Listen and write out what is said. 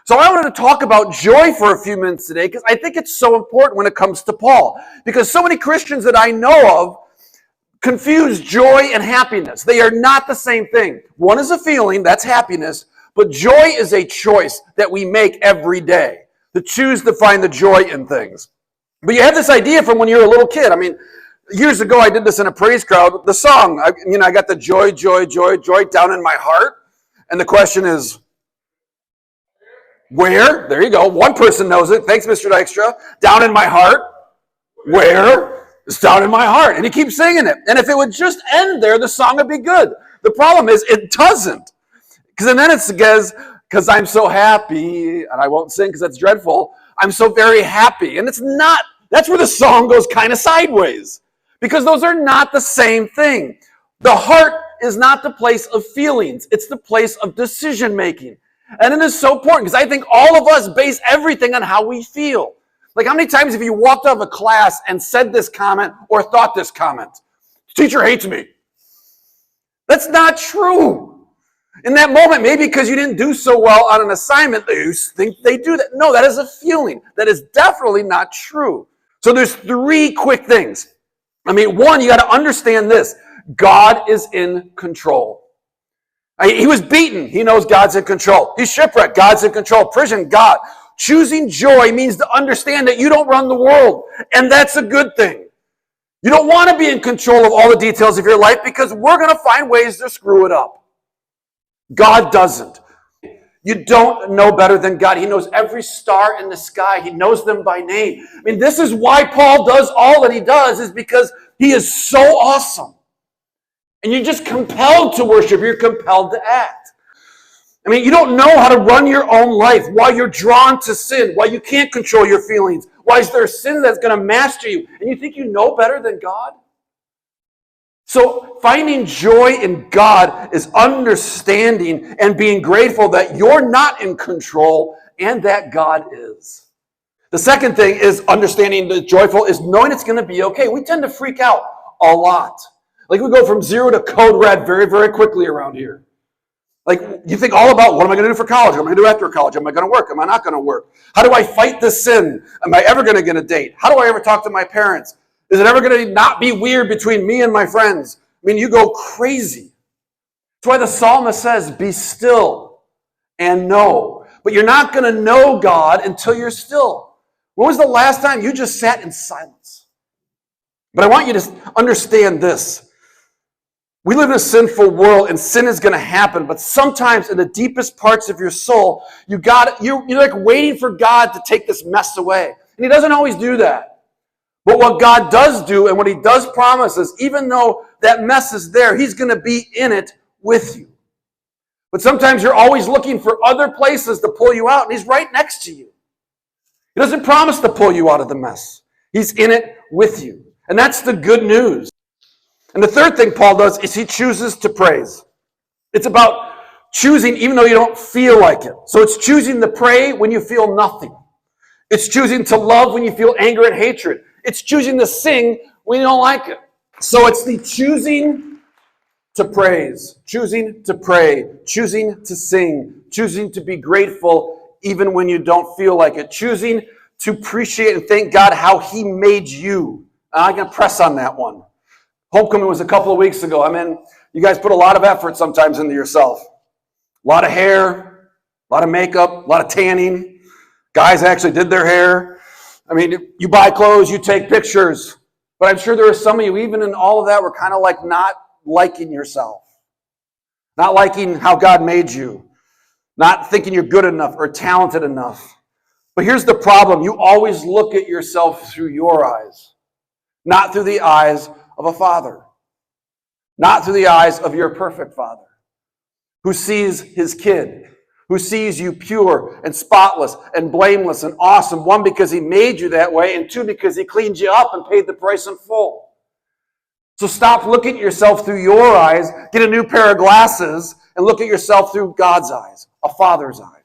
So I wanted to talk about joy for a few minutes today because I think it's so important when it comes to Paul. Because so many Christians that I know of confuse joy and happiness. They are not the same thing. One is a feeling, that's happiness, but joy is a choice that we make every day to choose to find the joy in things. But you have this idea from when you're a little kid. I mean, years ago I did this in a praise crowd. The song, I got the joy, joy, joy, joy down in my heart. And the question is, where? There you go. One person knows it. Thanks, Mr. Dykstra. Down in my heart. Where? It's down in my heart. And he keeps singing it. And if it would just end there, the song would be good. The problem is it doesn't. Because then it says, because I'm so happy, and I won't sing because that's dreadful, I'm so very happy. And it's not. That's where the song goes kind of sideways. Because those are not the same thing. The heart is not the place of feelings. It's the place of decision making. And it is so important because I think all of us base everything on how we feel. Like how many times have you walked out of a class and said this comment or thought this comment? Teacher hates me. That's not true. In that moment, maybe because you didn't do so well on an assignment, you think they do that. No, that is a feeling. That is definitely not true. So there's three quick things. One, you got to understand this. God is in control. He was beaten. He knows God's in control. He's shipwrecked. God's in control. Prison, God. Choosing joy means to understand that you don't run the world. And that's a good thing. You don't want to be in control of all the details of your life because we're going to find ways to screw it up. God doesn't. You don't know better than God. He knows every star in the sky. He knows them by name. This is why Paul does all that he does, is because he is so awesome. And you're just compelled to worship. You're compelled to act. You don't know how to run your own life, why you're drawn to sin, why you can't control your feelings, why is there a sin that's going to master you, and you think you know better than God? So finding joy in God is understanding and being grateful that you're not in control and that God is. The second thing is understanding the joyful is knowing it's going to be okay. We tend to freak out a lot. Like we go from 0 to code red very, very quickly around here. Like you think all about what am I going to do for college? What am I going to do after college? Am I going to work? Am I not going to work? How do I fight this sin? Am I ever going to get a date? How do I ever talk to my parents? Is it ever going to not be weird between me and my friends? You go crazy. That's why the psalmist says, be still and know. But you're not going to know God until you're still. When was the last time you just sat in silence? But I want you to understand this. We live in a sinful world and sin is going to happen, but sometimes in the deepest parts of your soul, you're like waiting for God to take this mess away. And he doesn't always do that. But what God does do and what he does promise is, even though that mess is there, he's going to be in it with you. But sometimes you're always looking for other places to pull you out, and he's right next to you. He doesn't promise to pull you out of the mess. He's in it with you. And that's the good news. And the third thing Paul does is he chooses to praise. It's about choosing even though you don't feel like it. So it's choosing to pray when you feel nothing. It's choosing to love when you feel anger and hatred. It's choosing to sing when you don't like it. So it's the choosing to praise, choosing to pray, choosing to sing, choosing to be grateful even when you don't feel like it, choosing to appreciate and thank God how he made you. I'm going to press on that one. Homecoming was a couple of weeks ago. You guys put a lot of effort sometimes into yourself. A lot of hair, a lot of makeup, a lot of tanning. Guys actually did their hair. You buy clothes, you take pictures. But I'm sure there are some of you, even in all of that, were kind of like not liking yourself. Not liking how God made you. Not thinking you're good enough or talented enough. But here's the problem. You always look at yourself through your eyes. Not through the eyes of a father. Not through the eyes of your perfect father. Who sees his kid. Who sees you pure and spotless and blameless and awesome. One, because he made you that way. And two, because he cleaned you up and paid the price in full. So stop looking at yourself through your eyes. Get a new pair of glasses and look at yourself through God's eyes. A father's eyes.